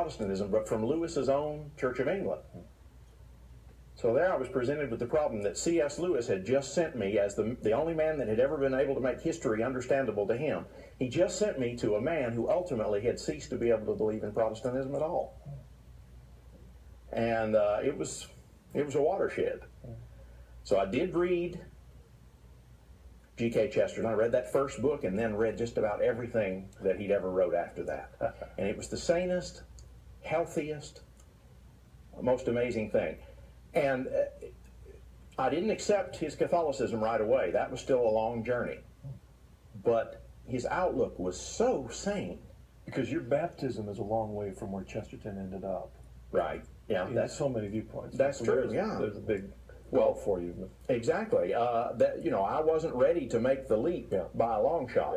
Protestantism, but from Lewis's own Church of England. So there I was presented with the problem that C.S. Lewis had just sent me, as the only man that had ever been able to make history understandable to him. He just sent me to a man who ultimately had ceased to be able to believe in Protestantism at all. And it was a watershed. So I did read G.K. Chesterton. I read that first book and then read just about everything that he'd ever wrote after that. And it was the sanest, healthiest, most amazing thing. And I didn't accept his Catholicism right away. That was still a long journey. But his outlook was so sane. Because your baptism is a long way from where Chesterton ended up. Right. Yeah. That's so many viewpoints. That's true. Yeah. There's a big well for you. Exactly. That, you know, I wasn't ready to make the leap by a long shot.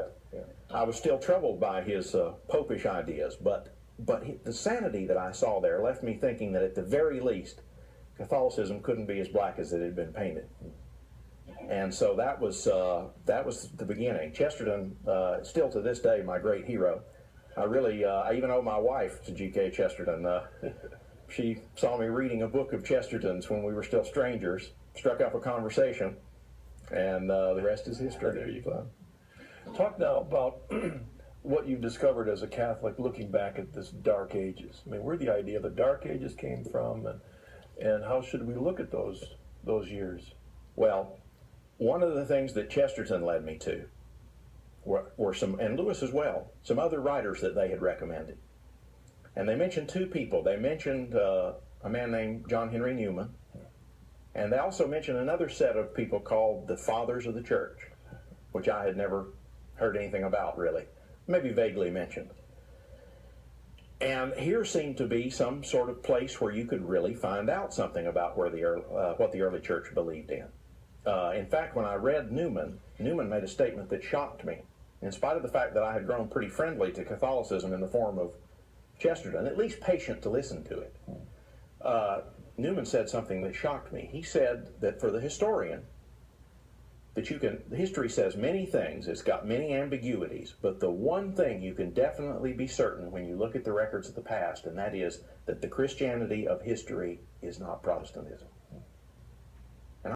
I was still troubled by his popish ideas, but the sanity that I saw there left me thinking that at the very least, Catholicism couldn't be as black as it had been painted. And so that was the beginning. Chesterton, still to this day, my great hero. I even owe my wife to G.K. Chesterton. She saw me reading a book of Chesterton's when we were still strangers, struck up a conversation, and the rest is history. There you go. Talk now about what you've discovered as a Catholic looking back at this Dark Ages. I mean, where the idea of the Dark Ages came from, and how should we look at those years? Well, one of the things that Chesterton led me to were some, and Lewis as well, some other writers that they had recommended. And they mentioned two people. They mentioned a man named John Henry Newman, and they also mentioned another set of people called the Fathers of the Church, which I had never heard anything about, really. Maybe vaguely mentioned. And here seemed to be some sort of place where you could really find out something about where what the early church believed in. In fact, when I read Newman made a statement that shocked me. In spite of the fact that I had grown pretty friendly to Catholicism in the form of Chesterton, at least patient to listen to it, Newman said something that shocked me. He said that for the historian, that history says many things, it's got many ambiguities, but the one thing you can definitely be certain when you look at the records of the past, and that is that the Christianity of history is not Protestantism.